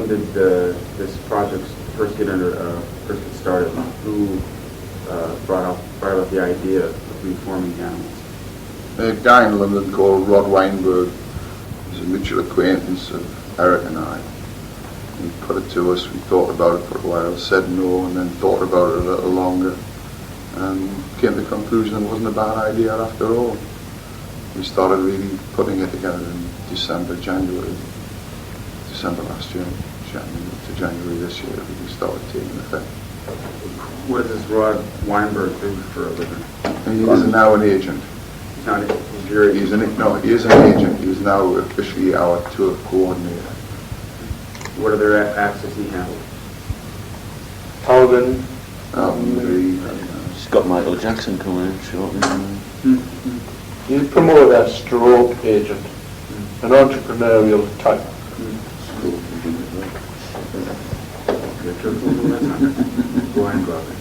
when did this project first get started? Who brought up the idea of reforming the animals? A guy in London called Rod Weinberg is a mutual acquaintance of Eric and I. He put it to us, we thought about it for a while, said no, and then thought about it a little longer, and came to the conclusion it wasn't a bad idea after all. We started really putting it together in December last year, January to January this year, we started taking effect. What does Rod Weinberg do for a living? He is now an agent. He is an agent. He is now officially our tour coordinator. What other acts does he handle? Alvin. He's got Michael Jackson coming in shortly. He's promoted as stroke agent, an entrepreneurial type. Go ahead, brother.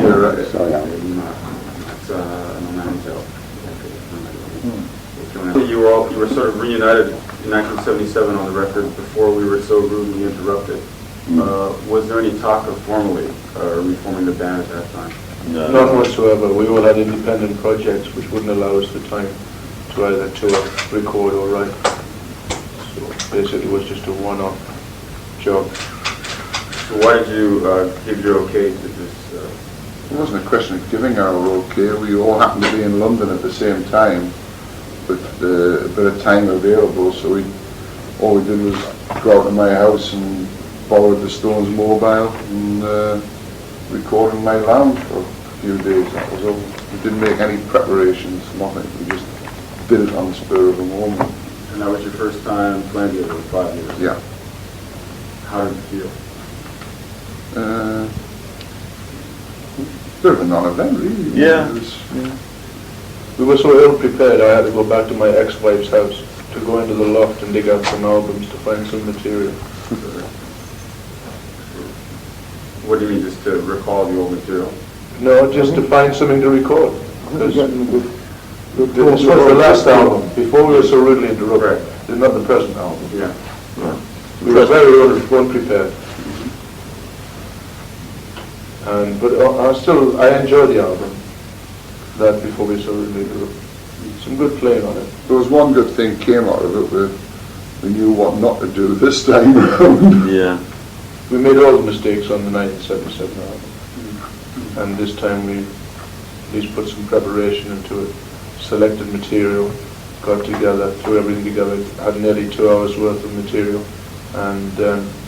You're right. Sorry, Al. You were sort of reunited in 1977 on the record before we were so rudely interrupted. Was there any talk of formally reforming the band at that time? No. None whatsoever. We all had independent projects which wouldn't allow us the time to either tour, record or write. So basically it was just a one-off job. So why did you give your okay to this? It wasn't a question of giving our okay. We all happened to be in London at the same time, with a bit of time available. So all we did was go out to my house and borrowed the Stones mobile and record in my lounge for a few days. That was all. We didn't make any preparations, nothing. We just did it on the spur of the moment. And that was your first time playing together for 5 years? Yeah. How did it feel? Bit of a non-event, really. Yeah. We were so ill prepared I had to go back to my ex-wife's house to go into the loft and dig out some albums to find some material. What do you mean, just to recall the old material? No, just to find something to record. This was the This last album, before we were so rudely interrupted. Right. It's not the present album. Yeah. We were very unprepared. But I enjoyed the album, that before we so rudely interrupted. Some good playing on it. There was one good thing came out of it. We knew what not to do this time around. Yeah. We made all the mistakes on the 1977 album. And this time we at least put some preparation into it, selected material, got together, threw everything together, had nearly 2 hours worth of material, and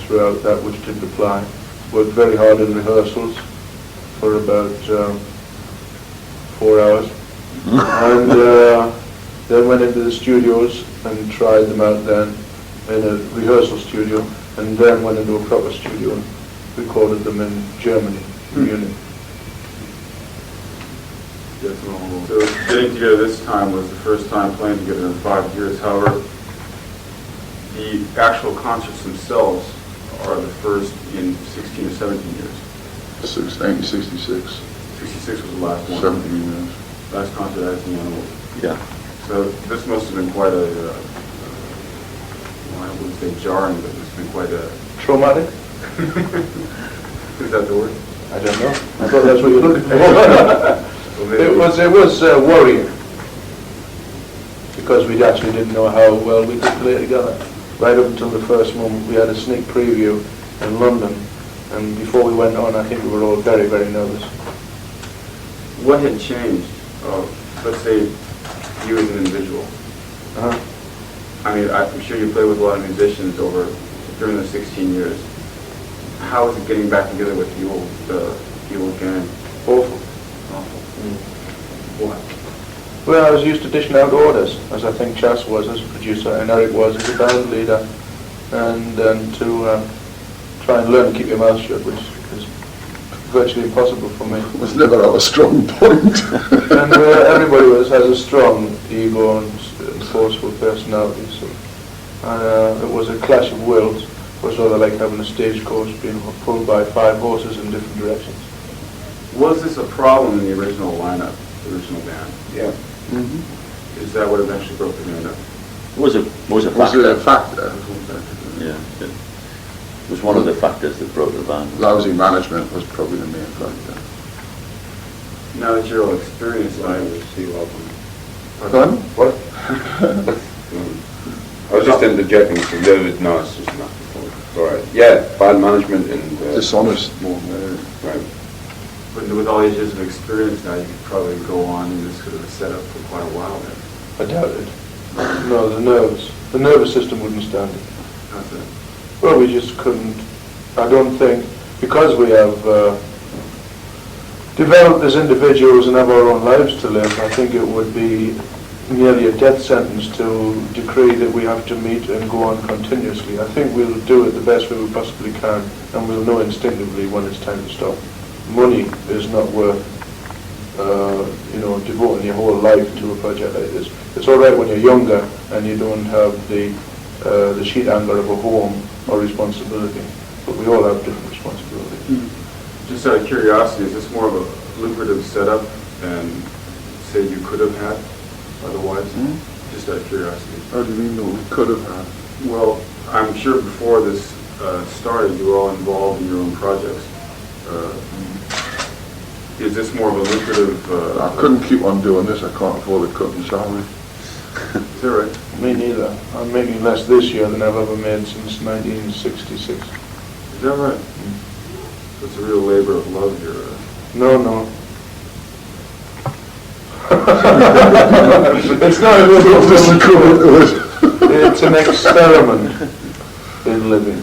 throughout that which didn't apply. Worked very hard in rehearsals for about 4 hours. And then went into the studios and tried them out then in a rehearsal studio, and then went into a proper studio and recorded them in Germany, Munich. So getting together this time was the first time playing together in 5 years. However, the actual concerts themselves are the first in 16 or 17 years. 1966. 66 was the last one. 17 years. Last concert as the Animals. Yeah. So this must have been quite a, well, I wouldn't say jarring, but it's been quite a... Traumatic? Is that the word? I don't know. I thought that's what you were looking for. It was worrying, because we actually didn't know how well we could play together. Right up until the first moment, we had a sneak preview in London, and before we went on, I think we were all very, very nervous. What had changed? Let's say you as an individual. I mean, I'm sure you played with a lot of musicians during the 16 years. How is it getting back together with the old gang? Awful. What? Well, I was used to dishing out orders, as I think Chas was as a producer and Eric was as a band leader, and then to try and learn to keep your mouth shut, which is virtually impossible for me. It was never our strong point. And everybody has a strong ego and forceful personality, so it was a clash of wills. It was rather like having a stagecoach being pulled by 5 horses in different directions. Was this a problem in the original lineup, the original band? Yeah. Is that what eventually broke the band up? Was a Was it factor. a factor? Yeah. was one of the factors that broke the band. Lousy management was probably the main factor. Now that you're all experienced, I Pardon? What? I was just interjecting. No, it's just not. All right. Yeah, bad management and Dishonest more. right. but with all these years of experience now, you could probably go on in this sort of a setup for quite a while then. I doubt it. No, the nervous system wouldn't stand it. That's it. Well, we just couldn't. I don't think, because we have developed as individuals and have our own lives to live, I think it would be nearly a death sentence to decree that we have to meet and go on continuously. I think we'll do it the best way we possibly can, and we'll know instinctively when it's time to stop. Money is not worth, devoting your whole life to a project like this. It's all right when you're younger and you don't have the sheet anchor of a home or responsibility, but we all have different responsibilities. Just out of curiosity, is this more of a lucrative setup than, say, you could have had otherwise? Just out of curiosity. How do you mean that we could have had? Well, I'm sure before this started, you were all involved in your own projects. Is this more of a lucrative... I couldn't keep on doing this. I can't afford to cut my salary. Is that right? Me neither. I'm making less this year than I've ever made since 1966. Is that right? So it's a real labor of love here. No. It's not a It's an experiment in living.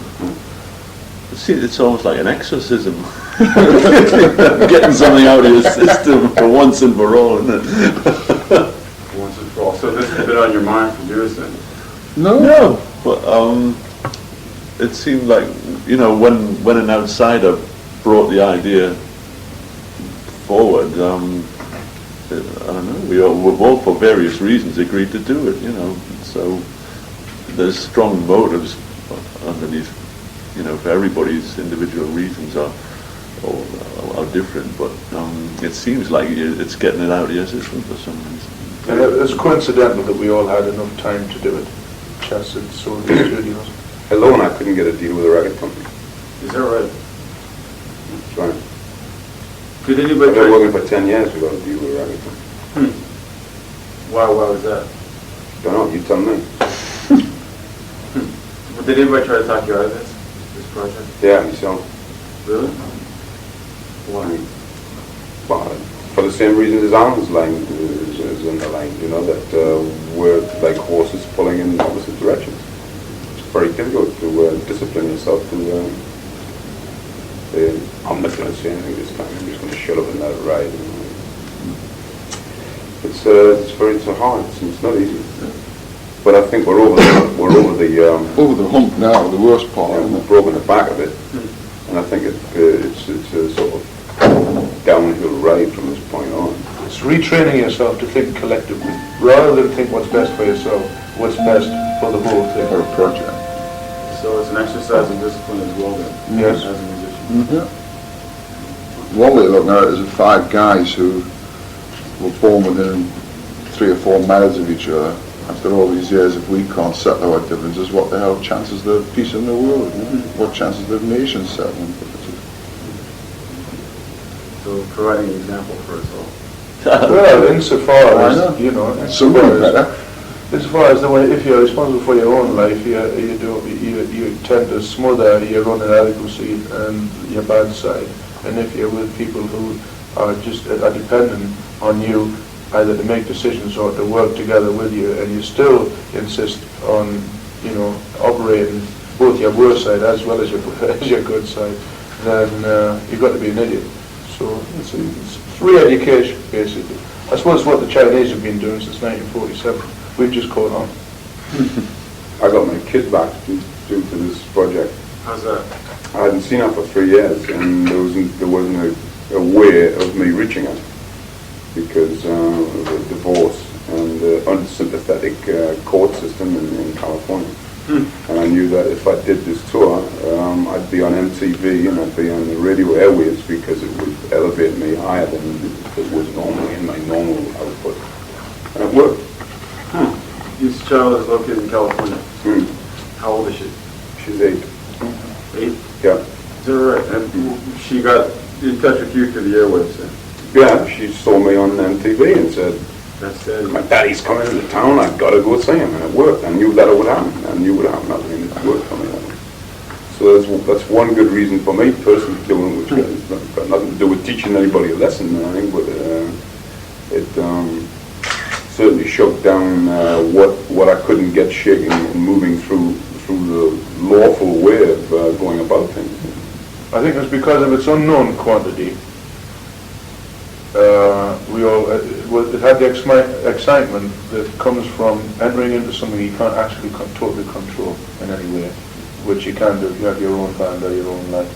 See, it's almost like an exorcism. Getting something out of your system for once and for all, isn't it? Once and for all. So this has been on your mind for years then? No. But it seemed like, when an outsider brought the idea forward, I don't know, we've all for various reasons agreed to do it, so there's strong motives underneath, for everybody's individual reasons are different, but it seems like it's getting it out of your system for some reason. And it's coincidental that we all had enough time to do it. Chess and Sony Studios. Hello, and I couldn't get a deal with a record company. Is that right? That's right. Did I've anybody been working for 10 years without a deal with a record company. Why was that? Don't know, you tell me. Well, did anybody try to talk you out of this project? Yeah, myself. Really? Why? Well, for the same reasons as Alan's line is underlined, that we're like horses pulling in opposite directions. It's very difficult to discipline yourself to I'm not going to say anything this time, I'm just going to shut up and let it ride. It's hard, it's not easy. But I think we're over the Over the hump now, the worst part. we've broken the back of it, and I think it's a sort of downhill ride from this point on. It's retraining yourself to think collectively, rather than think what's best for yourself, what's best for the whole thing. For a project. So it's an exercise in discipline as well then? Yes. As a musician? Yeah. One way of looking at it is 5 guys who were born within 3 or 4 miles of each other. After all these years, if we can't settle our differences, what the hell chances there of peace in the world? What chances there of nations settling? So providing an example for us all. Well, insofar as, Something better. insofar as the way, if you're responsible for your own life, you tend to smother your own inadequacy and your bad side. And if you're with people who are dependent on you, either to make decisions or to work together with you, and you still insist on, operating both your worst side as well as your good side, then you've got to be an idiot. So it's re-education, basically. I suppose what the Chinese have been doing since 1947. We've just caught on. I got my kid back due to this project. How's that? I hadn't seen her for 3 years, and there wasn't a way of me reaching her because of the divorce and the unsympathetic court system in California. And I knew that if I did this tour, I'd be on MTV and I'd be on the radio airwaves because it would elevate me higher than it was normally in my normal output. And it worked. Your child is located in California. How old is she? She's 8. 8? Yeah. Is that right? And she got in touch with you through the airwaves then? Yeah, she saw me on TV and said, That's it. my daddy's coming into town, I've got to go see him. And it worked. I knew that it would happen. I knew it would happen. I mean, it worked for me. So that's one good reason for me personally doing it, which has got nothing to do with teaching anybody a lesson or anything, but it certainly shook down what I couldn't get shaking and moving through the lawful way of going about things. I think it's because of its unknown quantity. It had the excitement that comes from entering into something you can't actually totally control in any way, which you can do. You have your own band or your own life.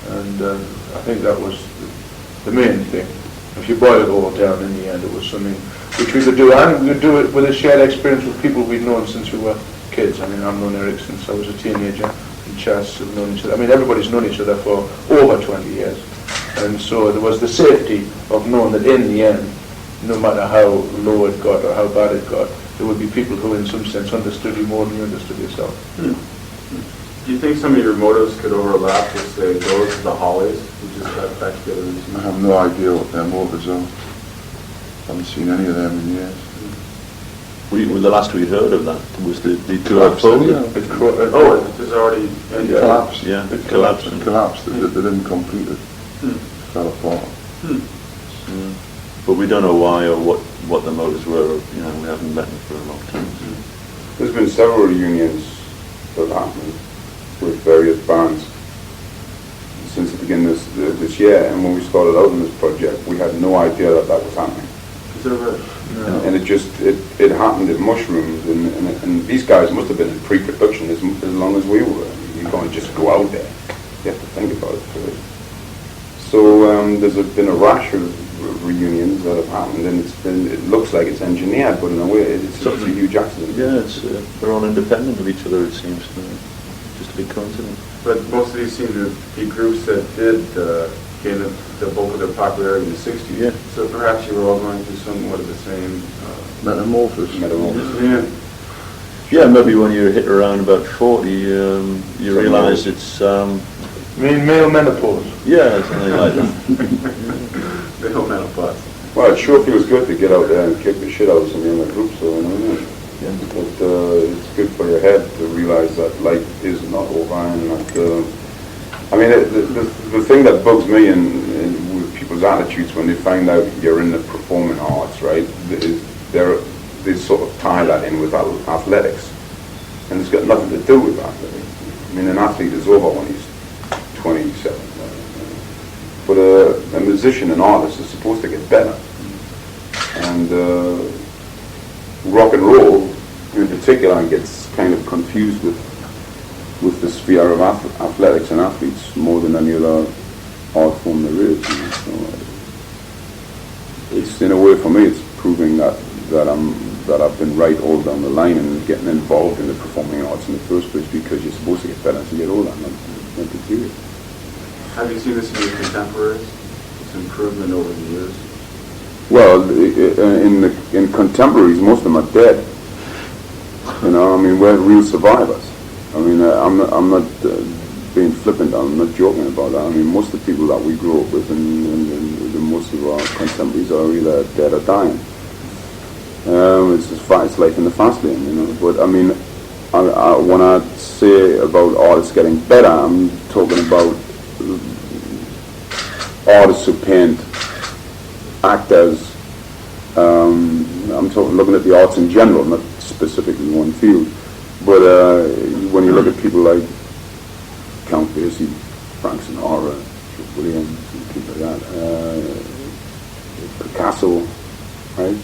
And I think that was the main thing. If you boil it all down, in the end, it was something which we could do. And we could do it with a shared experience with people we'd known since we were kids. I mean, I've known Eric since I was a teenager, and Chas have known each other. I mean, everybody's known each other for over 20 years. And so there was the safety of knowing that in the end, no matter how low it got or how bad it got, there would be people who in some sense understood you more than you understood yourself. Do you think some of your motives could overlap with, say, those of the Hollies, who just got back together recently? I have no idea what their motives are. Haven't seen any of them in years. The last we heard of that was the Collapse. Oh, it was already ended. Collapse. Yeah, It collapsed. collapsed. They didn't complete it. Fell apart. But we don't know why or what the motives were. We haven't met them for a long time. There's been several reunions that happened with various bands since the beginning of this year, and when we started out in this project, we had no idea that was happening. Is that right? No. And it happened, it mushroomed, and these guys must have been in pre-production as long as we were. You can't just go out there. You have to think about it first. So there's been a rash of reunions that have happened, and it looks like it's engineered, but in a way it's just a huge accident. Yeah, they're all independent of each other, it seems. Just a big coincidence. But most of these seem to be groups that did gain the bulk of their popularity in the 60s. Yeah. So perhaps you were all going through somewhat of the same... Metamorphosis. Yeah. Yeah, maybe when you hit around about 40, you realise it's... Male menopause. Yeah, something like that. They don't menopause. Well, it sure feels good to get out there and kick the shit out of some younger groups, so Yeah. But it's good for your head to realize that life is not over, and that I mean, the thing that bugs me in with people's attitudes when they find out you're in the performing arts, right, is they sort of tie that in with athletics, and it's got nothing to do with athletics. I mean, an athlete is over when he's 27, but a musician, an artist, is supposed to get better, and rock and roll in particular gets kind of confused with the sphere of athletics and athletes more than any other art form there is. So it's, in a way, for me, it's proving that I've been right all down the line and getting involved in the performing arts in the first place, because you're supposed to get better as you get older, not to do it. Have you seen this in your contemporaries? This improvement over the years? Well, in contemporaries, most of them are dead. I mean, we're real survivors. I mean, I'm not being flippant. I'm not joking about that. I mean, most of the people that we grew up with and most of our contemporaries are either dead or dying. It's life in the fast lane, But I mean, when I say about artists getting better, I'm talking about artists who paint, actors. I'm looking at the arts in general, not specifically one field. But when you look at people like Count Basie, Frank Sinatra, Williams, and people like that, Picasso, right?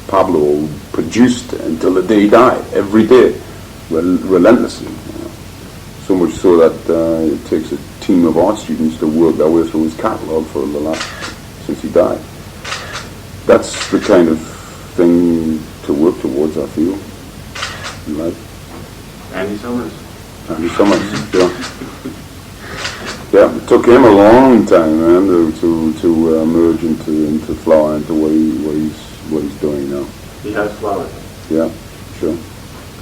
Pablo produced until the day he died, every day, relentlessly. So much so that it takes a team of art students to work their way through his catalogue for the last, since he died. That's the kind of thing to work towards, I feel. Right. Andy Summers. Andy Summers, yeah. Yeah, it took him a long time, man, to merge into flower, into what he's doing now. He has flowers. Yeah, sure.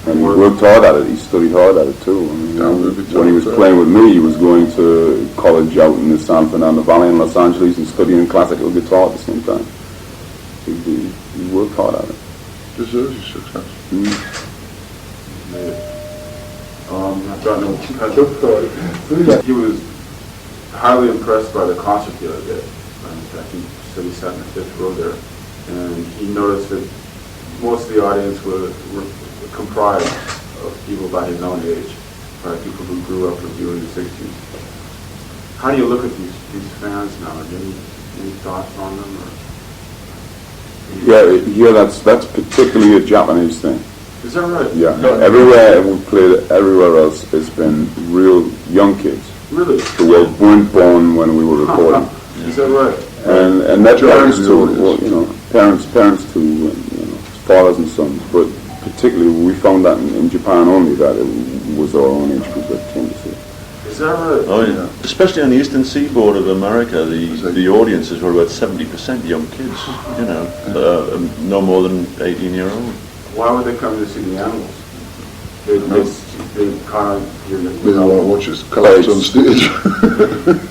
And he worked hard at it. He studied hard at it too. I mean, when he was playing with me, he was going to college out in the San Fernando Valley in Los Angeles and studying classical guitar at the same time. He worked hard at it. Deserves your success. I've got no He was highly impressed by the concert the other day. I think he said he sat in the fifth row there, and he noticed that most of the audience were comprised of people by his own age, probably people who grew up with you in the 60s. How do you look at these fans now? Are there any thoughts on them? Yeah, that's particularly a Japanese thing. Is that right? Yeah, everywhere we played, everywhere else, it's been real young kids. Really? Who weren't born when we were recording. Is that right? And that parents too, well, parents too, fathers and sons. But particularly, we found that in Japan only that it was our own age group that came to see. Is that right? Oh yeah. Especially on the eastern seaboard of America, the audiences were about 70% young kids. No more than 18-year-old. Why would they come to see the Animals? They can't hear the... They don't want to watch us collapse on stage.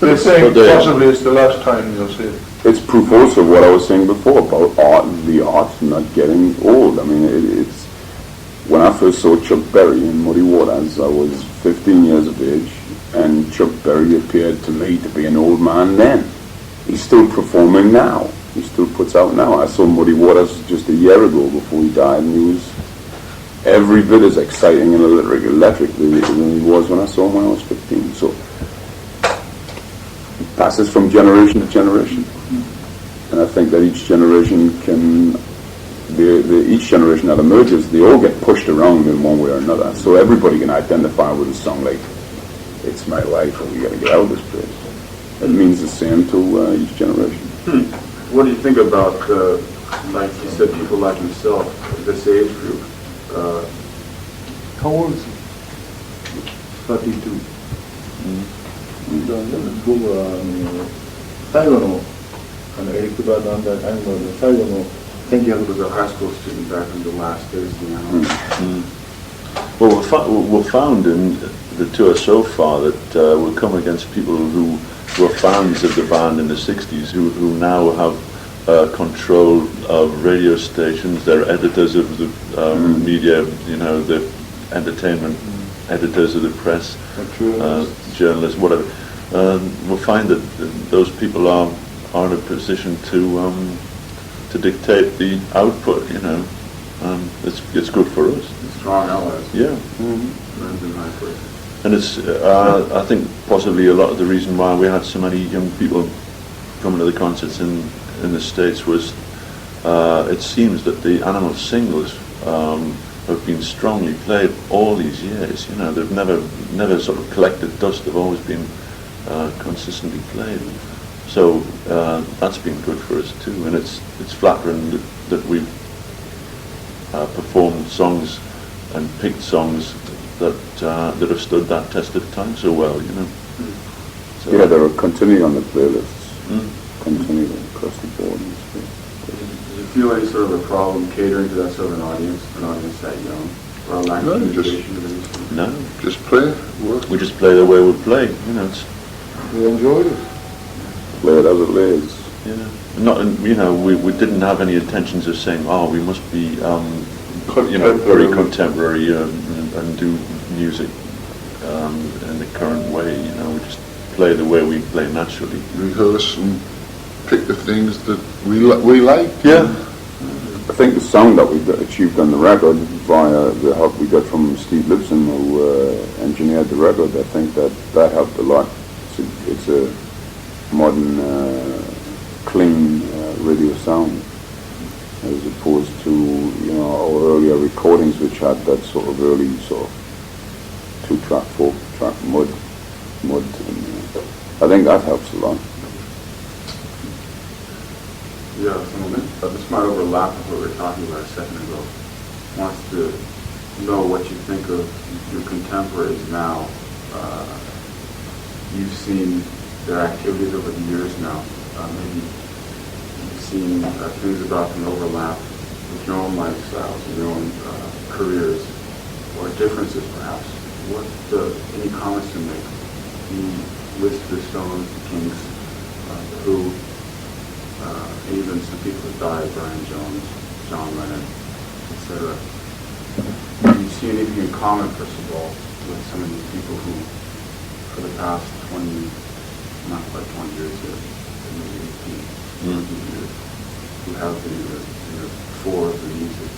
They're saying possibly it's the last time you'll see it. It's proof also of what I was saying before about the art not getting old. I mean, it's when I first saw Chuck Berry in Muddy Waters, I was 15 years of age, and Chuck Berry appeared to me to be an old man then. He's still performing now. He still puts out now. I saw Muddy Waters just a year ago before he died, and he was every bit as exciting and electrically than he was when I saw him when I was 15. So it passes from generation to generation. And I think that each generation each generation that emerges, they all get pushed around in one way or another. So everybody can identify with a song like "It's My Life" or "We Gotta Get Out of This Place." It means the same to each generation. What do you think about, like you said, people like himself, this age group? How old is he? 32. 僕は最後のエリック・バードンダー・アニマルの最後の He was a high school student back in the last days of the Animals. Well, we're found in the tour so far that we've come against people who were fans of the band in the 60s who now have control of radio stations. They're editors of the media, the entertainment editors of the press, journalists, whatever. We'll find that those people are in a position to dictate the output. It's good for us. Strong allies. Yeah. And it's I think possibly a lot of the reason why we had so many young people coming to the concerts in the States was it seems that the Animal singles have been strongly played all these years. They've never sort of collected dust. They've always been consistently played. So that's been good for us too, and it's flattering that we've performed songs and picked songs that have stood that test of time so well. So, yeah, they're continuing on the playlists, continuing across the board. Does you feel any sort of a problem catering to that sort of an audience that young, or a lack of communication of any sort? No, just play, work. We just play the way we play. We enjoyed it. Play it as it lays. Yeah. Not, we didn't have any intentions of saying, we must be, very contemporary and do music in the current way. We just play the way we play naturally. Rehearse and pick the things that we like. Yeah. I think the sound that we achieved on the record via the help we got from Steve Lipson, who engineered the record, I think that helped a lot. It's a modern, clean radio sound, as opposed to our earlier recordings, which had that sort of early sort of 2-track, 4-track mud. And, I think that helps a lot. Yeah, this might overlap with what we were talking about a second ago. Wants to know what you think of your contemporaries now. You've seen their activities over the years now. Maybe you've seen things about them overlap with your own lifestyles and your own careers. or differences perhaps, what any comments to make? You list the Stones, the Kings, the Who, even some people that died, Brian Jones, John Lennon, etc. Do you see anything in common, first of all, with some of these people who, for the past 20, not quite 20 years yet, maybe 18, years, who have been in the fore of the music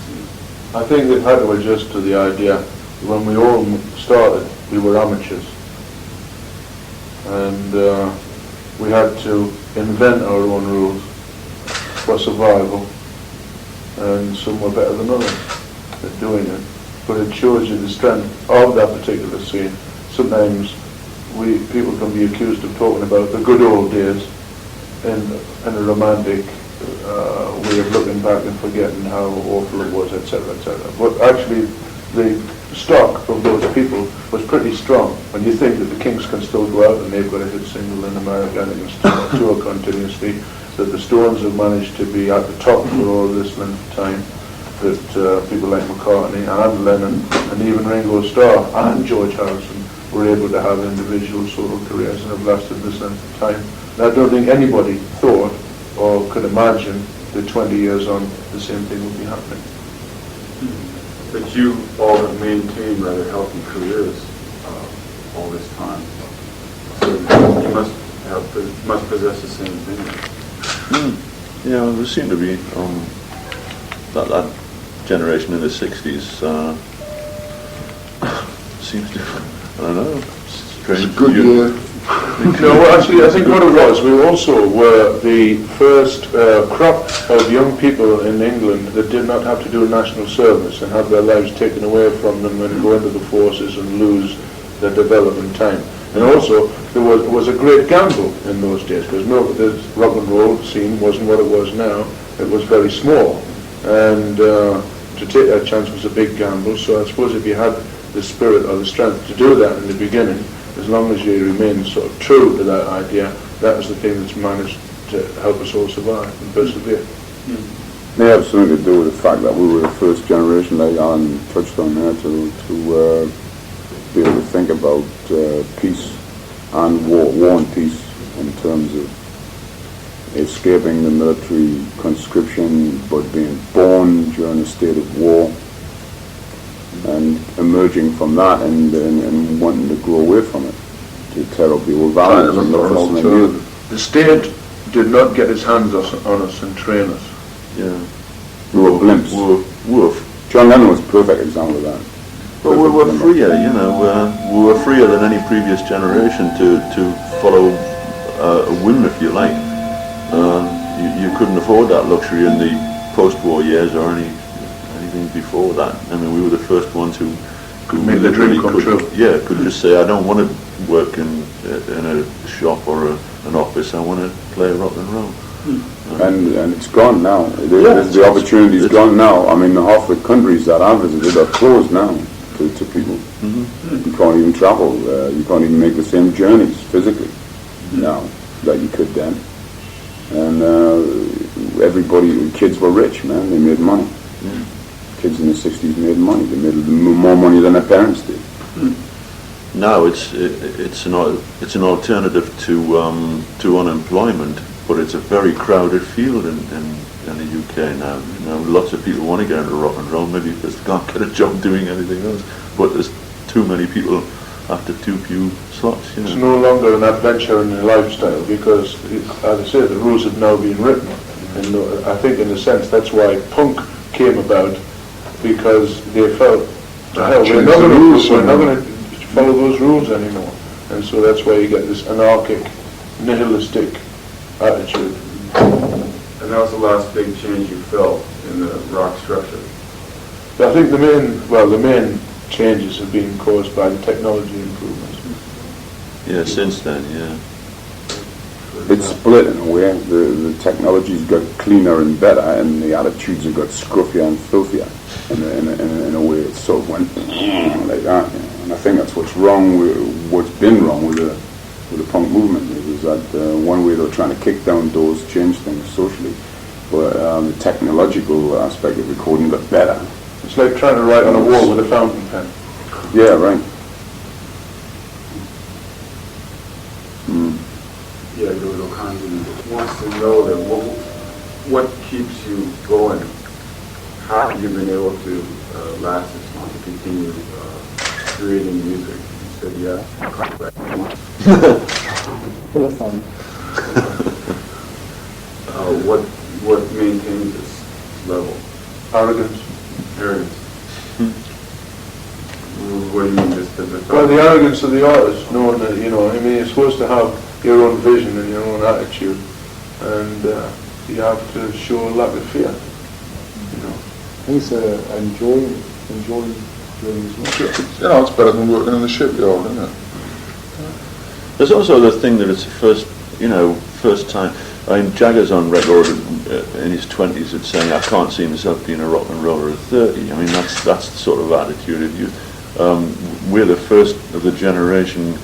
scene? I think they've had to adjust to the idea when we all started, we were amateurs. And we had to invent our own rules for survival, and some were better than others at doing it. But it shows you the strength of that particular scene. Sometimes people can be accused of talking about the good old days in a romantic way of looking back and forgetting how awful it was, etc., etc. But actually, the stock of those people was pretty strong. When you think that the Kings can still go out and they've got a hit single in America and they can still tour continuously, that the Stones have managed to be at the top for all this length of time, that people like McCartney and Lennon and even Ringo Starr and George Harrison were able to have individual solo careers and have lasted this length of time. And I don't think anybody thought or could imagine that 20 years on the same thing would be happening. But you all have maintained rather healthy careers all this time. So you must possess the same thing. Yeah, there seemed to be that generation in the 60s seems to, I don't know, strange. It's a good year. No, well, actually, I think what it was, we also were the first crop of young people in England that did not have to do national service and have their lives taken away from them and go into the forces and lose their development time. And also, there was a great gamble in those days, because the rock and roll scene wasn't what it was now. It was very small, and to take that chance was a big gamble. So I suppose if you had the spirit or the strength to do that in the beginning, as long as you remain sort of true to that idea, that is the thing that's managed to help us all survive and persevere. May have something to do with the fact that we were the first generation, like Alan touched on there, to be able to think about peace and war and peace in terms of escaping the military conscription, but being born during a state of war, and emerging from that and wanting to grow away from it, to tear up the old values and look for something new. The state did not get its hands on us and train us. Yeah. We were blimps. John Lennon was a perfect example of that. But we were freer, we were freer than any previous generation to follow a whim, if you like. You couldn't afford that luxury in the post-war years or anything before that. I mean, we were the first ones who made the dream come true. Yeah, could just say, I don't want to work in a shop or an office. I want to play rock and roll. And it's gone now. The opportunity's gone now. I mean, half the countries that I visited are closed now to people. You can't even travel. You can't even make the same journeys physically now that you could then. And kids were rich, man. They made money. Kids in the 60s made money. They made more money than their parents did. Now it's an alternative to unemployment, but it's a very crowded field in the UK now. Lots of people want to get into rock and roll, maybe because they can't get a job doing anything else. But there's too many people after too few slots. It's no longer an adventure and a lifestyle, because, as I say, the rules have now been written. And I think, in a sense, that's why punk came about, because they felt, we're not going to follow those rules anymore. And so that's why you get this anarchic, nihilistic attitude. And that was the last big change you felt in the rock structure. But I think the main changes have been caused by the technology improvements. Yeah, since then, yeah. It's split in a way. The technology's got cleaner and better, and the attitudes have got scruffier and filthier. In a way, it sort of went like that. And I think that's what's been wrong with the punk movement, is that one way they're trying to kick down doors, change things socially, but the technological aspect of recording got better, It's like trying to write on a wall with a fountain pen. Yeah, right. Mm. Yeah, George O'Connor wants to know that what keeps you going? How have you been able to last this long, to continue creating music? He said, yeah. What maintains this level? Arrogance. Arrogance. What do you mean, just the Well, the arrogance of the artist, knowing that, you know, I mean, you're supposed to have your own vision and your own attitude, and you have to show a lack of fear, you know. He's enjoying doing his work. You know, it's better than working in the shipyard, isn't it? There's also the thing that it's the first time. I mean, Jagger's on record in his 20s at saying, I can't see myself being a rock and roller at 30. I mean, that's the sort of attitude of youth. We're the first of the generation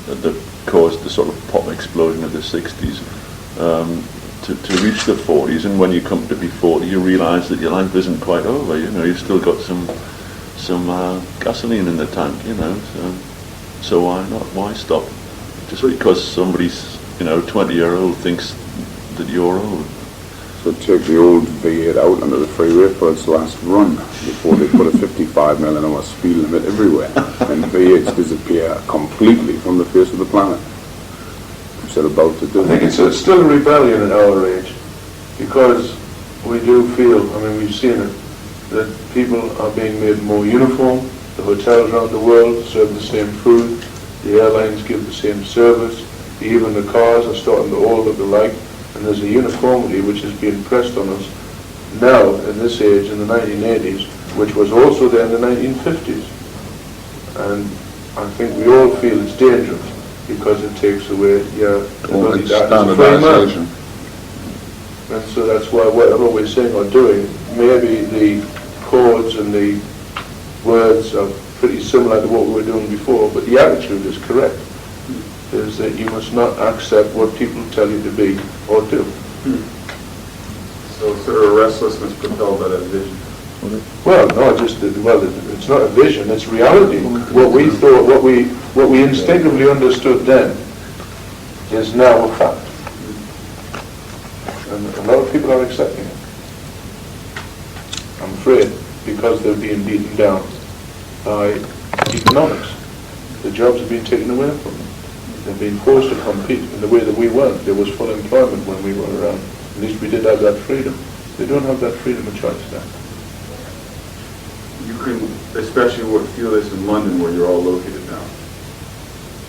that caused the sort of pop explosion of the 60s to reach the 40s, and when you come to be 40, you realise that your life isn't quite over. You know, you've still got some gasoline in the tank. You know, so why not? Why stop? Just because somebody's 20-year-old thinks that you're old. So take the old V8 out under the freeway for its last run before they put a 55 mile an hour speed limit everywhere, and V8s disappear completely from the face of the planet. Which they're about to do. I think it's still a rebellion at our age, because we do feel, I mean, we've seen it, that people are being made more uniform. The hotels around the world serve the same food, the airlines give the same service, even the cars are starting to all look alike, and there's a uniformity which is being pressed on us now in this age in the 1980s, which was also there in the 1950s. And I think we all feel it's dangerous because it takes away your ability to act as a free man. And so that's why whatever we're saying or doing, maybe the chords and the words are pretty similar to what we were doing before, but the attitude is correct. Is that you must not accept what people tell you to be or do. So sort of restlessness propelled by that vision. Well, no, it's not a vision, it's reality. What we thought, what we instinctively understood then is now a fact. And a lot of people are accepting it. I'm afraid, because they're being beaten down by economics. The jobs are being taken away from them. They're being forced to compete in the way that we weren't. There was full employment when we were around. At least we did have that freedom. They don't have that freedom of choice now. You can, especially feel this in London, where you're all located now.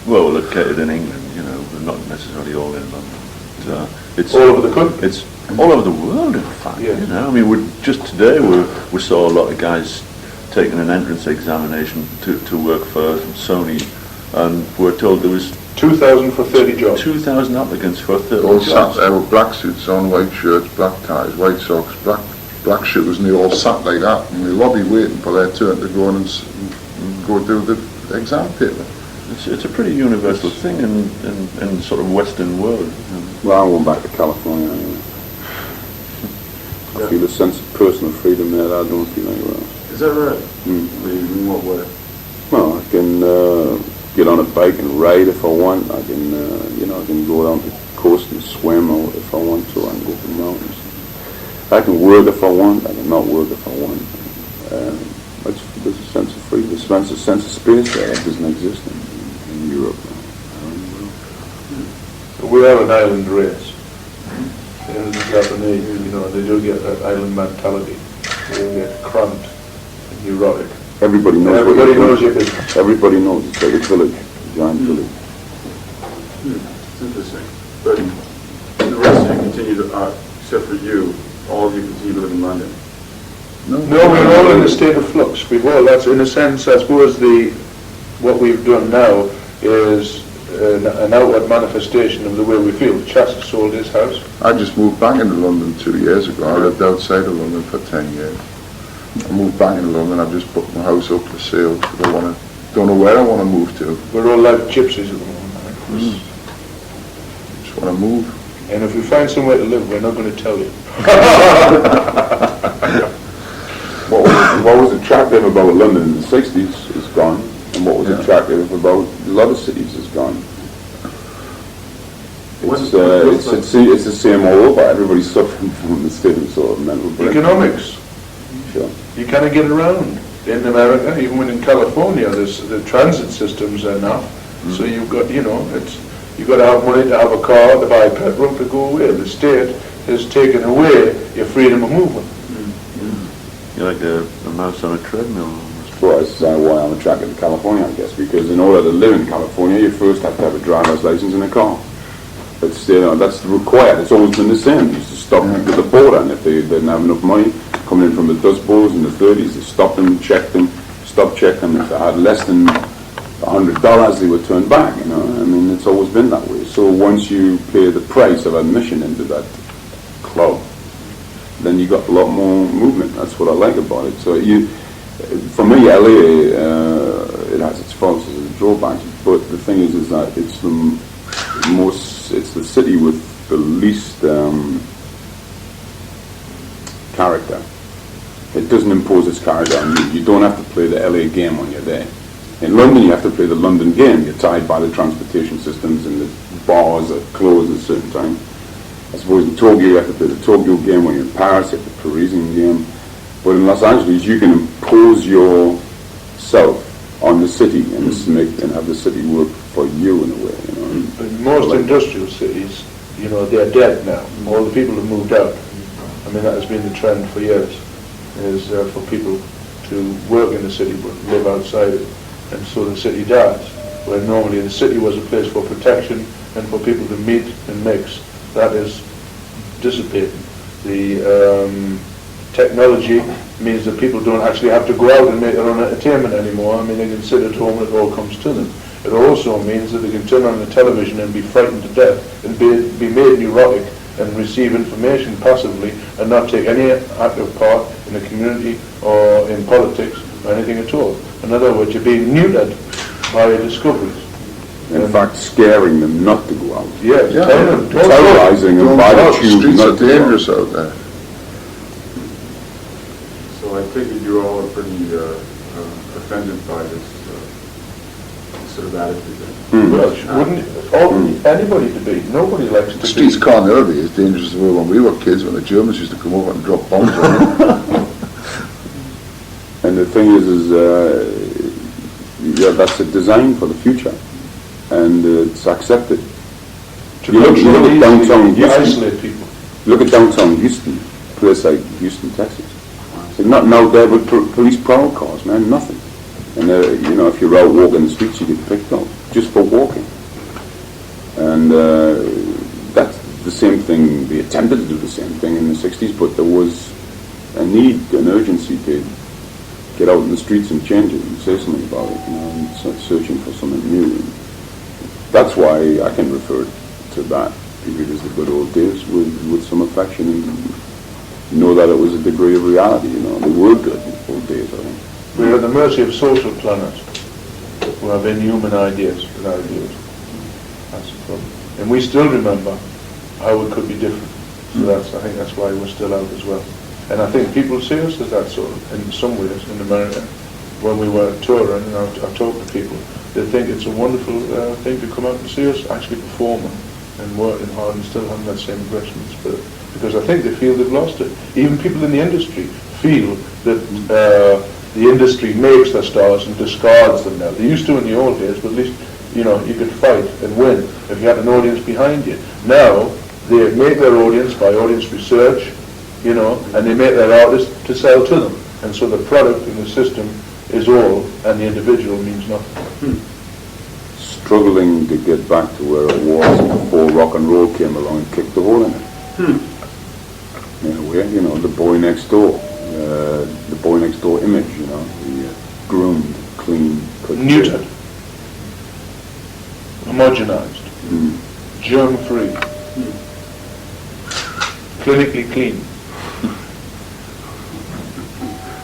Well, located in England, but not necessarily all in London. It's all over the country. It's all over the world, in fact. Yes. I mean, just today we saw a lot of guys taking an entrance examination to work for Sony, and we're told there was 2,000 for 30 jobs. 2,000 applicants for 30 All jobs. sat there with black suits on, white shirts, black ties, white socks, black shoes, and they all sat like that in the lobby waiting for their turn to go in and go do the exam paper. It's a pretty universal thing in sort of Western world. Well, I went back to California anyway. I feel a sense of personal freedom there that I don't feel anywhere else. Is that right? In what way? Well, I can get on a bike and ride if I want. I can, I can go down to the coast and swim or if I want to. I can go to the mountains. I can work if I want. I can not work if I want. There's a sense of freedom. There's a sense of space there that doesn't exist in Europe. We have an island race. The Japanese, they do get that island mentality. They get cramped and neurotic. Everybody knows. Everybody knows your business. Everybody knows. It's like a village, a giant village. It's interesting. But the rest of you continue to, except for you, all of you continue to live in London. No, we're all in a state of flux. That's in a sense, I suppose, what we've done now is an outward manifestation of the way we feel. Chas sold his house. I just moved back into London 2 years ago. I lived outside of London for 10 years. I moved back into London. I've just put my house up for sale. Don't know where I want to move to. We're all like gypsies at the moment. Just want to move. And if we find somewhere to live, we're not going to tell you. what was attractive about London in the 60s is gone, and what was attractive about a lot of cities is gone. It's the same all over. Everybody's suffering from the state of sort of mental breakdown. Economics. Sure. You can't get around. In America, even when in California, the transit systems are enough. So you've got, you've got to have money to have a car, to buy petrol, to go away. The state has taken away your freedom of movement. You're like a mouse on a treadmill almost. Well, that's why I'm attracted to California, I guess, because in order to live in California, you first have to have a driver's license and a car. It's, that's required. It's always been the same. You used to stop people at the border, and if they didn't have enough money coming in from the Dust Bowls in the 30s, they stopped them, checked them, stopped checking them. If they had less than $100, they were turned back. I mean, it's always been that way. So once you pay the price of admission into that club, then you got a lot more movement. That's what I like about it. So for me, LA, it has its faults and its drawbacks, but the thing is that it's it's the city with the least character. It doesn't impose its character on you. You don't have to play the LA game when you're there. In London, you have to play the London game. You're tied by the transportation systems, and the bars are closed at a certain time. I suppose in Tokyo, you have to play the Tokyo game. When you're in Paris, you have the Parisian game. But in Los Angeles, you can impose yourself on the city and have the city work for you in a way. In most industrial cities, they're dead now. All the people have moved out. I mean, that has been the trend for years, is for people to work in the city but live outside it. And so the city dies, where normally the city was a place for protection and for people to meet and mix. That is dissipating. The technology means that people don't actually have to go out and make their own entertainment anymore. I mean, they can sit at home and it all comes to them. It also means that they can turn on the television and be frightened to death and be made neurotic and receive information passively and not take any active part in the community or in politics or anything at all. In other words, you're being neutered by your discoveries. In fact, scaring them not to go out. Yes, terrorizing them by the tube. Streets are dangerous out there. So I take it you all are pretty offended by this sort of attitude then. Wouldn't anybody to be? Nobody likes to The streets carnivore is dangerous as well. When we were kids, when the Germans used to come over and drop bombs on them. And the thing is that's a design for the future, and it's accepted. You look at downtown Houston. Isolate people. Look at downtown Houston, a place like Houston, Texas. They're not now there with police prowl cars, man, nothing. And if you're out walking the streets, you get picked up just for walking. And that's the same thing. They attempted to do the same thing in the 60s, but there was a need, an urgency to get out in the streets and change it and say something about it, and start searching for something new. And that's why I can refer to that period as the good old days with some affection, and know that it was a degree of reality. They were good old days, I think. We're at the mercy of social planners who have inhuman ideas and ideas. That's the problem. And we still remember how it could be different. So I think that's why we're still out as well. And I think people see us as that sort of, in some ways, in America. When we were touring, and I talk to people, they think it's a wonderful thing to come out and see us actually performing and working hard and still having that same aggression and spirit. Because I think they feel they've lost it. Even people in the industry feel that the industry makes their stars and discards them now. They used to in the old days, but at least, you could fight and win if you had an audience behind you. Now, they make their audience by audience research, and they make their artists to sell to them. And so the product in the system is all, and the individual means nothing. Struggling to get back to where it was before rock and roll came along and kicked the hole in it. In a way, the boy next door. The boy next door image, the groomed, clean, neutered, homogenized, germ-free, clinically clean.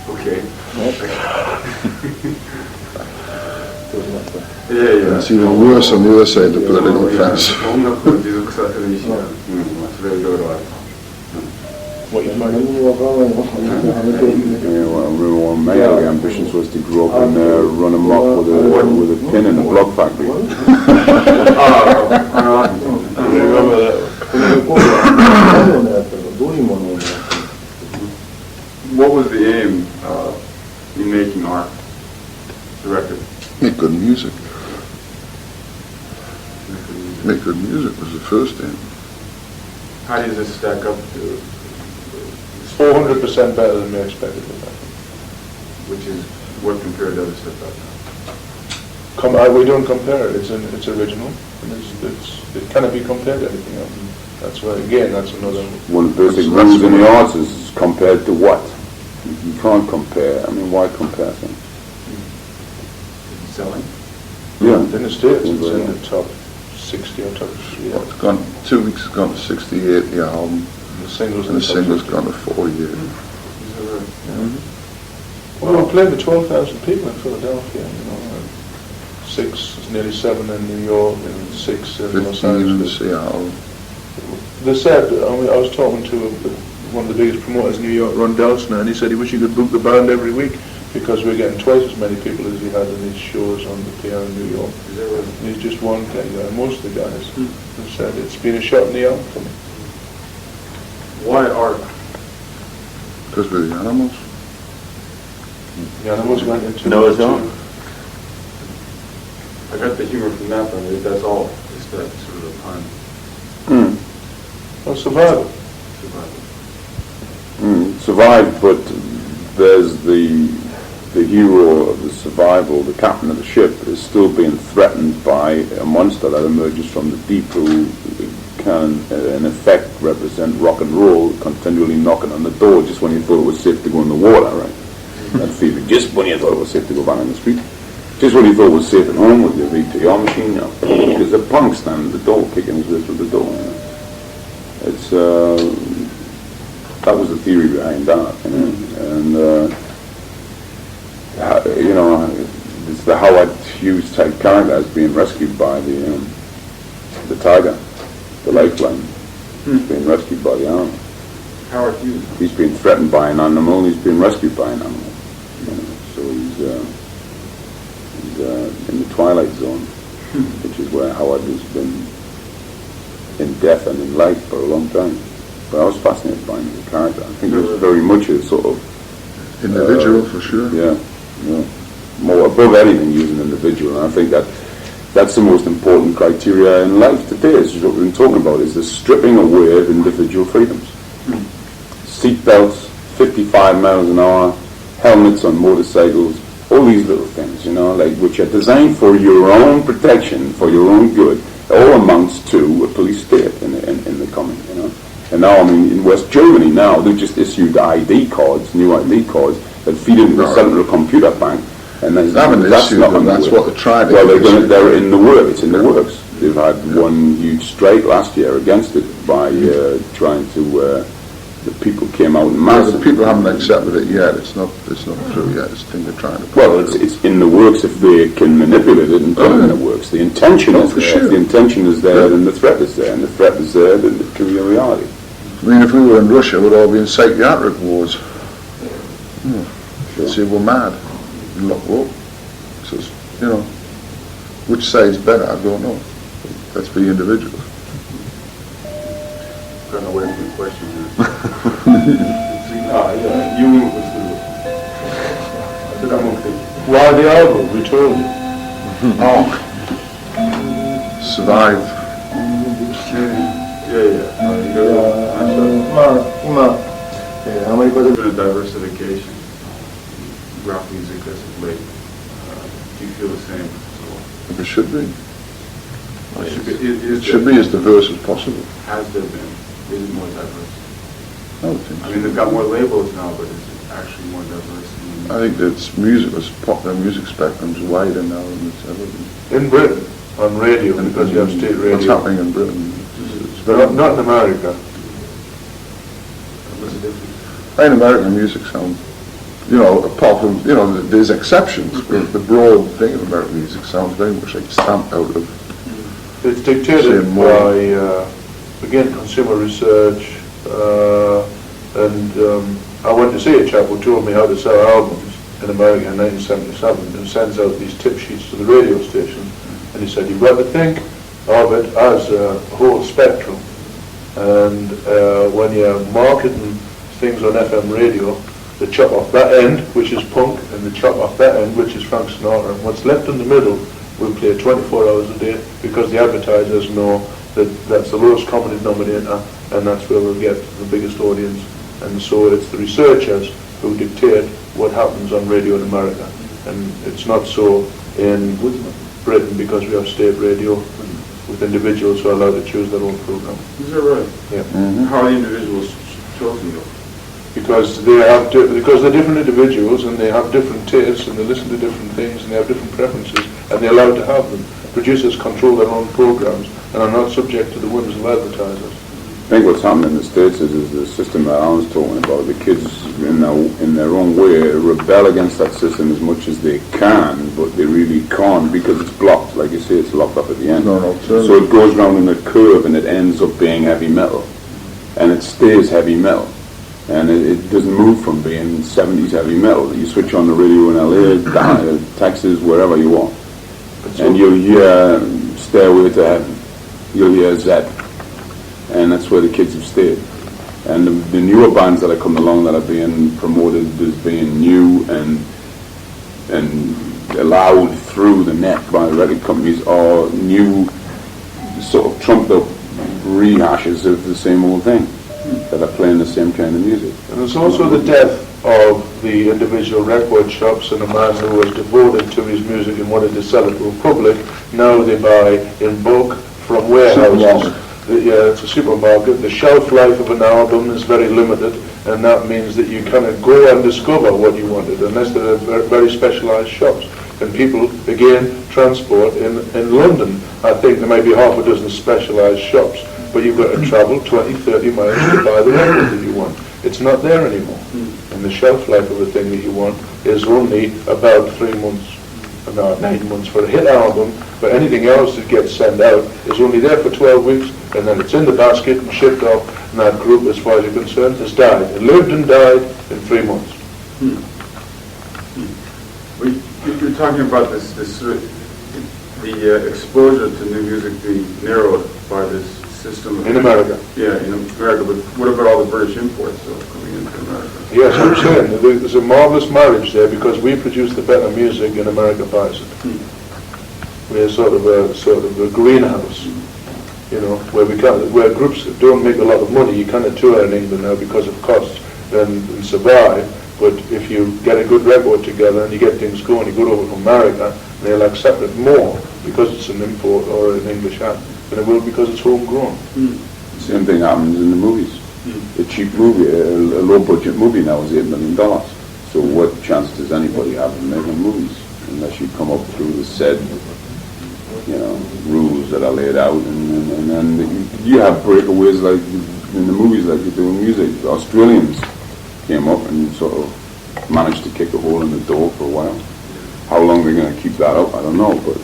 Okay. It's even worse on the other side of the political fence. what you find. One of my early ambitions was to grow up and run amok with a pin in a block factory. What was the aim in making art, the record? Make good music. Make good music was the first thing. How does this stack up to, 400% better than we expected. which is what compared to other stuff out We don't compare it. It's original, and it cannot be compared to anything else. That's why, again, that's another. One of the basic rules in the arts is compared to what? You can't compare. I mean, why compare things? selling? Yeah. In the States, it's in the top 60 or top, yeah. It's gone, 2 weeks it's gone to 68, the album, The singles and the single's 50. gone to 48. Well, we played with 12,000 people in Philadelphia, you know, and nearly 7 in New York, and 6 in Los 15 in Angeles. Seattle. They said, I was talking to one of the biggest promoters in New York, Ron Delsner, and he said he wished he could book the band every week because we're getting twice as many people as he had in his shows on the pier in New York. And he's just one guy. Most of the guys have said it's been a shot in the arm for me. Why art? Because we're the animals. The animals went into Noah's Ark. I got the humor from that, but that's all. It's that sort of pun. Well, survival. Survival. Survived, but there's the hero of the survival, the captain of the ship, is still being threatened by a monster that emerges from the deep who can, in effect, represent rock and roll, continually knocking on the door just when you thought it was safe to go in the water, right? That feeling, just when you thought it was safe to go back in the street. Just when you thought it was safe at home with your VTR machine, you know, because the punk standing at the door, kicking his way through the door. You know. It's that was the theory behind that, you know, and you know, it's the Howard Hughes type character as being rescued by the tiger, the lifeline. He's being rescued by the animal. Howard Hughes. He's being threatened by an animal, and he's being rescued by an animal. You know, so he's in the twilight zone, which is where Howard has been in death and in life for a long time. But I was fascinated by him as a character. I think he was very much a sort of Individual, for sure. yeah, more above anything, he was an individual. And I think that's the most important criteria in life today. Is what we've been talking about, is the stripping away of individual freedoms. Seat belts, 55 miles an hour, helmets on motorcycles, all these little things, you know, like which are designed for your own protection, for your own good, all amounts to a police state in the coming, you know. And now, I mean, in West Germany now, they've just issued ID cards, new ID cards, that feed into the central computer bank. And that's not on the That's way. what they're trying to Well, do. they're in the works. It's in the works. They've had one huge strike last year against it by trying to. The people came out in mass. The people haven't accepted it yet. It's not through yet. It's a thing they're trying to. Well, it's in the works if they can manipulate it and put it in the works. The intention is there. Sure. If the intention is there, then the threat is there, and the threat is there, then it can be a reality. I mean, if we were in Russia, we'd all be in psychiatric wards. Sure. See, we're mad. Look, well, so, you know, which side's better? I don't know. That's for the individuals. Gotten away from the question here. You was the Why the album? We told you. Survive. Been a diversification, rock music as of late. Do you feel the same? It should be. It Should be as diverse as possible. Has there been? Is it more diverse? I would think I mean, they've got more labels now, but is it actually more diverse? I think that music was popular music spectrum's wider now than it's ever been. In Britain, on radio, because you have state radio. What's happening in Britain? It's very, Not in America. What's the difference? in American music sounds, you know, apart from, you know, there's exceptions, but the broad thing of American music sounds very much like stamped out of. It's dictated Say more. by, again, consumer research, And I went to see a chap who told me how to sell albums in America in 1977, and sends out these tip sheets to the radio stations. And he said, you've got to think of it as a whole spectrum. And when you're marketing things on FM radio, they chop off that end, which is punk, and they chop off that end, which is Frank Sinatra. And what's left in the middle, we'll play 24 hours a day, because the advertisers know that that's the lowest common denominator, and that's where we'll get the biggest audience. And so it's the researchers who dictate what happens on radio in America. And it's not so in Britain, because we have state radio with individuals who are allowed to choose their own program. Is that right? Yeah. How are the individuals chosen though? Because because they're different individuals, and they have different tastes, and they listen to different things, and they have different preferences, and they're allowed to have them. Producers control their own programs and are not subject to the whims of advertisers. I think what's happening in the States is the system that I was talking about. The kids, in their own way, rebel against that system as much as they can, but they really can't, because it's blocked. Like you say, it's locked up at the end. So it goes round in a curve, and it ends up being heavy metal. And it stays heavy metal. And it doesn't move from being 70s heavy metal. You switch on the radio in LA, Texas, wherever you want, and you'll hear Stairway to Heaven. You'll hear Sept. And that's where the kids have stayed. And the newer bands that are coming along that are being promoted as being new and allowed through the net by the record companies are new, sort of trumped up rehashes of the same old thing, that are playing the same kind of music. And there's also the death of the individual record shops, and a man who was devoted to his music and wanted to sell it to the public. Now they buy in bulk from warehouses. It's a supermarket. The shelf life of an album is very limited, and that means that you cannot go and discover what you wanted unless there are very specialised shops. And people, again, transport in London. I think there might be half a dozen specialised shops, but you've got to travel 20, 30 miles to buy the record that you want. It's not there anymore. And the shelf life of the thing that you want is only about 3 months, no, 9 months for a hit album, but anything else that gets sent out is only there for 12 weeks, and then it's in the basket and shipped off, and that group, as far as you're concerned, has died. It lived and died in 3 months. You're talking about this the exposure to new music being narrowed by this system. In America. Yeah, in America, but what about all the British imports coming into America? Yes, I'm saying there's a marvelous marriage there, because we produce the better music and America buys it. We're sort of a greenhouse, where groups don't make a lot of money. You cannot tour in England now because of costs and survive. But if you get a good record together and you get things going, you go over to America, they'll accept it more because it's an import or an English act than it will because it's homegrown. Same thing happens in the movies. A cheap movie, a low-budget movie now is $8 million. So what chance does anybody have of making movies unless you come up through the said, rules that are laid out, and then you have breakaways like in the movies, like you do in music. The Australians came up and sort of managed to kick a hole in the door for a while. How long they're going to keep that up, I don't know, but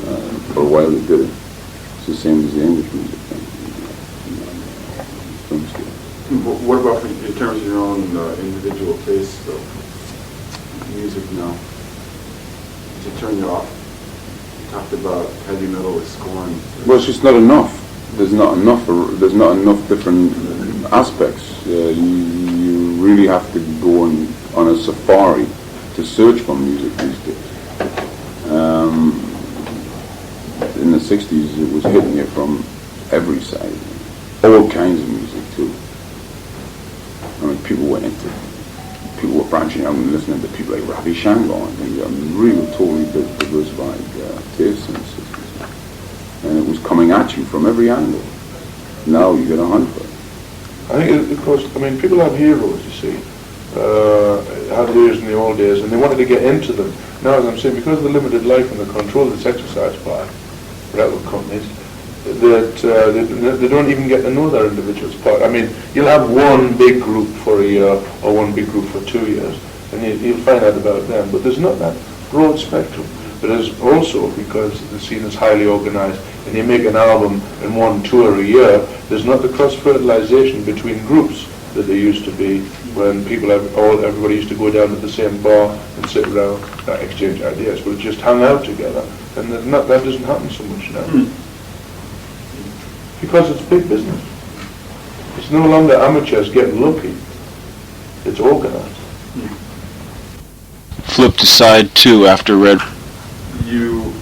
for a while they did it. It's the same as the English music thing. What about in terms of your own individual taste, though? Music now. Did it turn you off? You talked about heavy metal with Scorn. Well, it's just not enough. There's not enough different aspects. You really have to go on a safari to search for music these days. In the 60s, it was hitting you from every side. All kinds of music, too. I mean, people were branching out and listening to people like Ravi Shankar and things. Real, totally diversified tastes in the 60s. And it was coming at you from every angle. Now you get a hunt for it. I think, of course, people have heroes, you see. Had heroes in the old days, and they wanted to get into them. Now, as I'm saying, because of the limited life and the control that's exercised by record companies, that they don't even get to know their individuals part. You'll have one big group for a year or one big group for 2 years, and you'll find out about them. But there's not that broad spectrum. But there's also, because the scene is highly organized, and you make an album and one tour a year, there's not the cross-fertilization between groups that there used to be when everybody used to go down to the same bar and sit around, not exchange ideas, but just hang out together. And that doesn't happen so much now. Because it's big business. It's no longer amateurs getting lucky. It's organised. Flipped aside too after Red. You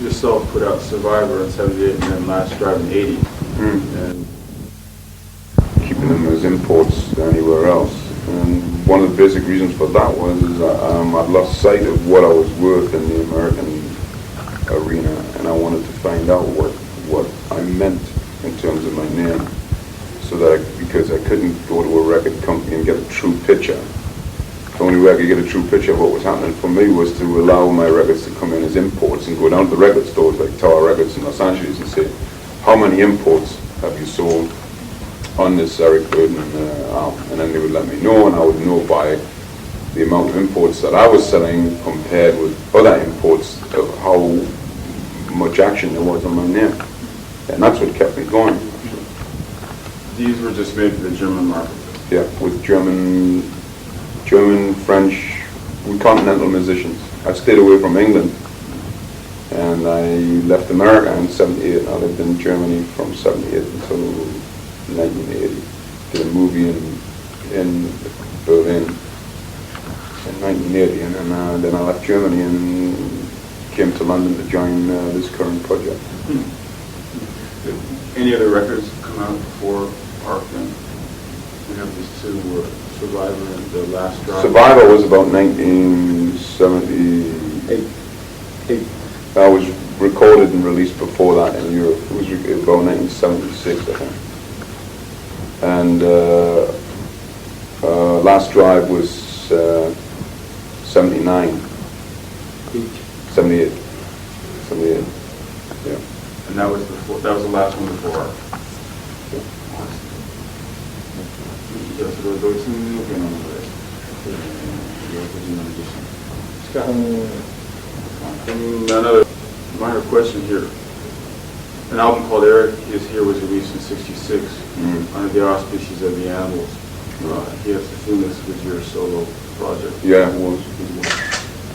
yourself put out Survivor in '78 and then Last Drive in '80. And Keeping them as imports anywhere else. And one of the basic reasons for that was I'd lost sight of what I was worth in the American arena, and I wanted to find out what I meant in terms of my name, so that because I couldn't go to a record company and get a true picture. The only way I could get a true picture of what was happening for me was to allow my records to come in as imports and go down to the record stores like Tower Records in Los Angeles and say, how many imports have you sold on this Eric Burdon album? And then they would let me know, and I would know by the amount of imports that I was selling compared with other imports of how much action there was on my name. And that's what kept me going. these were just made for the German market. Yeah, with German, French, with continental musicians. I stayed away from England, and I left America in '78. I lived in Germany from '78 until 1980. Did a movie in Berlin in 1980, and then I left Germany and came to London to join this current project. Any other records come out before Arc then? We have these two, Survivor and The Last Drive. Survivor was about 1978. That was recorded and released before that in Europe. It was about 1976, I think. And Last Drive was 79. 78. 78. Yeah. And that was before, that was the last one before Arc. Another minor question here. An album called Eric Is Here was released in '66 under the auspices of the Animals. He has to do this with your solo project. Yeah, it was.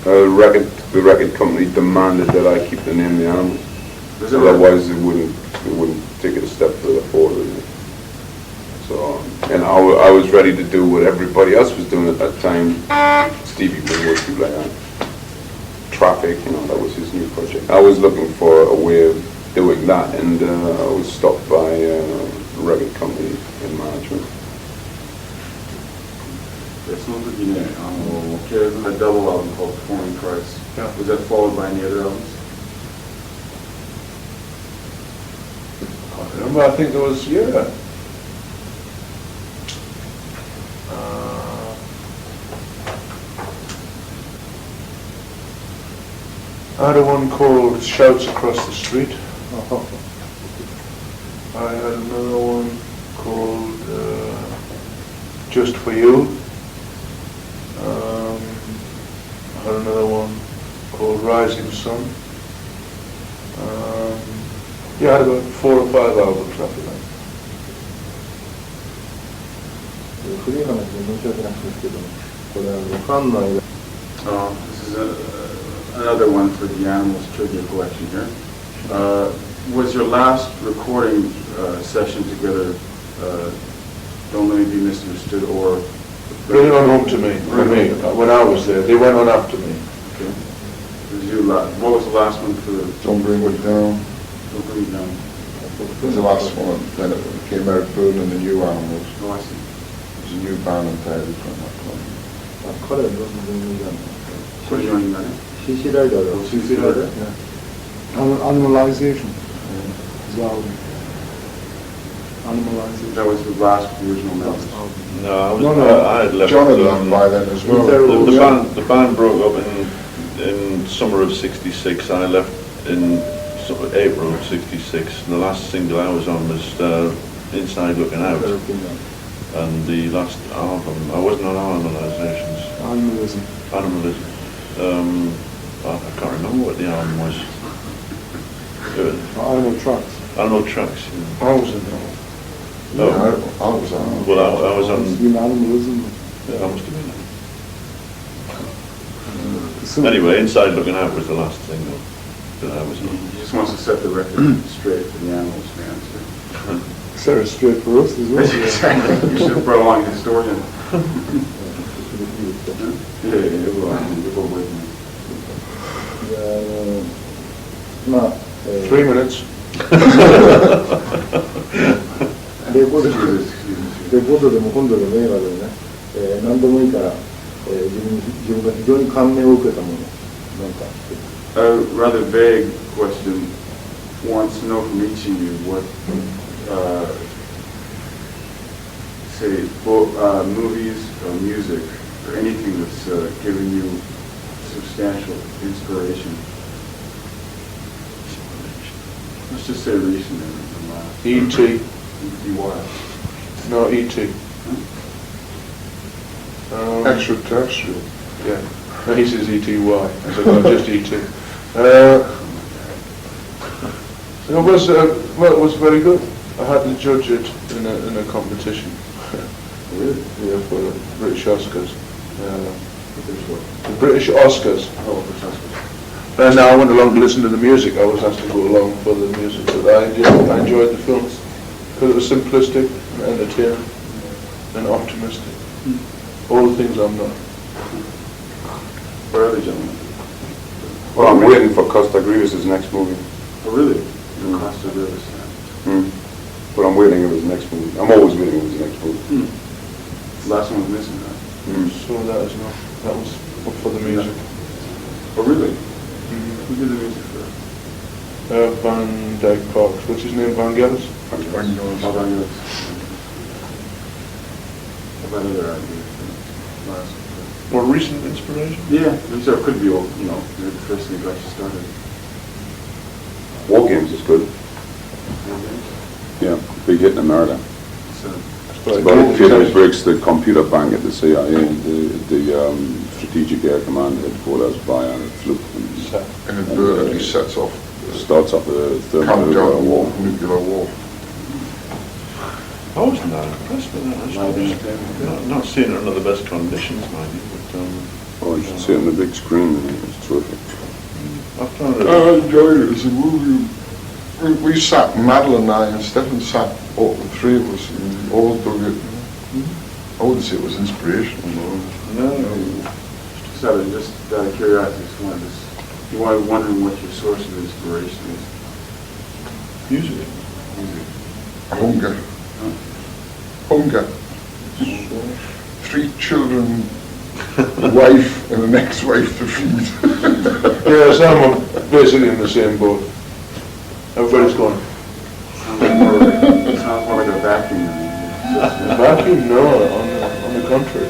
The record company demanded that I keep the name The Animals. Otherwise, it wouldn't take it a step further forward. Really. So, and I was ready to do what everybody else was doing at that time. Stevie Wonder, people like that. Traffic, that was his new project. I was looking for a way of doing that, and I was stopped by a record company in management. That's not good, there's a double album called Performing Christ. Yeah. Was that followed by any other albums? I remember, I think there was, I had one called Shouts Across the Street. I had another one called Just For You. I had another one called Rising Sun. I had about 4 or 5 albums after that. This This is another one for the Animals trivia collection here. Was your last recording session together Don't Let Me Be Misunderstood or... Bring It On Home to Me, when I was there. They went on after me. Okay. What was the last one for the... Don't Bring Me Down. Don't Bring Me Down. It was the last one. Then it came out Burdon and the New Animals. Oh, I see. It was a new band entirely from that time. What are you doing now? CCR? Animalization. As well. Animalization. That was the last original members. No, I had left. John had left by then as well. The band broke up in summer of '66. I left in April of '66. The last single I was on was Inside Looking Out. And the last album, I wasn't on Animalizations. Animalism. I can't remember what the album was. Animal Trucks. Animal Trucks. I was in there. Yeah, I was on. Well, I was on, Minimalism. yeah, I must have been. Anyway, Inside Looking Out was the last thing that I was on. He just wants to set the record straight for the animals fans. Sarah straight for us as well. Exactly. You should have brought along a historian. Yeah, it will wait. まあ、 3 minutes. レコードでも今度の映画でもね、何でもいいから、自分が非常に感銘を受けたもの、なんか。A rather vague question wants to know from each of you what, say, movies or music or anything that's given you substantial inspiration. Let's just say recent and last. E.T. Why? No, E.T. Extraterrestrial. Yeah. No, he says E.T.Y. I said, no, just E.T. It was very good. I had to judge it in a competition. Really? Yeah, for the British Oscars. The British Oscars. Oh, for Oscars. And I went along to listen to the music. I was asked to go along for the music, but I enjoyed the film because it was simplistic and entertaining and optimistic. All the things I'm not. Where are the gentlemen? Well, I'm waiting for Costa Grievous's next movie. Oh, really? Costa Rivers. But I'm waiting for his next movie. I'm always waiting for his next movie. Last one was missing, right? So that is not. That was for the music. Oh, really? Who did the music for? Van Dyke Parks. What's his name? Vangelis? How about yours? How about other ideas? More recent inspiration? Yeah, so it could be, the first thing that got you started. War Games is good. Yeah, big hit in America. So, It's about a kid who breaks the computer bank at the CIA, the Strategic Air Command headquarters by a fluke. And it Burdon sets off Starts up the thermonuclear countdown war. nuclear war. I wasn't that impressed with that, actually. Not seeing it under the best conditions, mind you, but Oh, you should see it on the big screen. It's terrific. I found it. I enjoyed it as a movie. We sat, Madeline and I and Stephen sat, all the three of us, and all dug it. I wouldn't say it was inspirational, no. just out of curiosity, you were wondering what your source of inspiration is. Music. Hunger. Hunger. 3 children, a wife and an ex-wife to feed. Yes, I'm basically in the same boat. Everybody's going, Sounds more like a vacuum than a vacuum? No, on the contrary.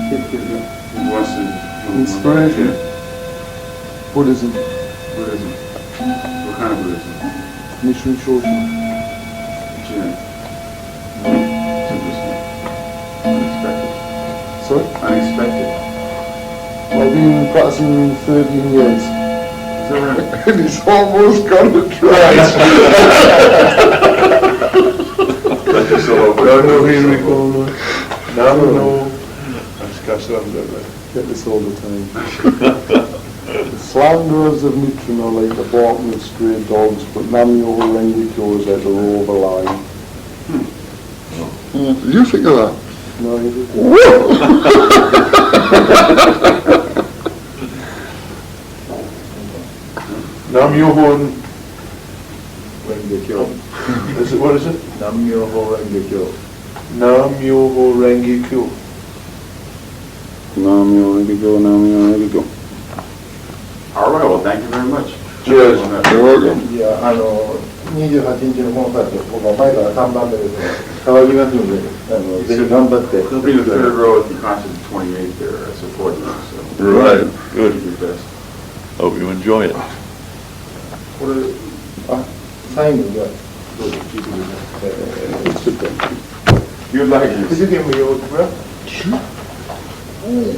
He wants to... Inspiration. Buddhism. Buddhism. What kind of Buddhism? Mission Shoshin. It's interesting. Unexpected. Sorry? Unexpected. I've been practicing 13 years. Is that right? And he's almost got it right. No, here we go. No. Get this all the time. The slanderers of Mitran are like the barking of stray dogs, but Namyo Rengekyo is like the roar of a lion. Did you think of that? No, he didn't. Nam-myoho Rengekyo. what is it? Namyo Rengekyo. Nam-myoho Renge-kyo. Namyo Renge-kyo. All right, well, thank you very much. Cheers. You're welcome. いや、28日のコンサート、僕は前から3番目ですね。変わりますので、ぜひ頑張って。He'll be in the third row at the concert of 28 there, supporting us, so. Right, Do good. your best. Hope you enjoy it. What are, あ、最後には、どうぞ、聞いてください。作った。 You'd like it. Could you give me your autograph? Oh.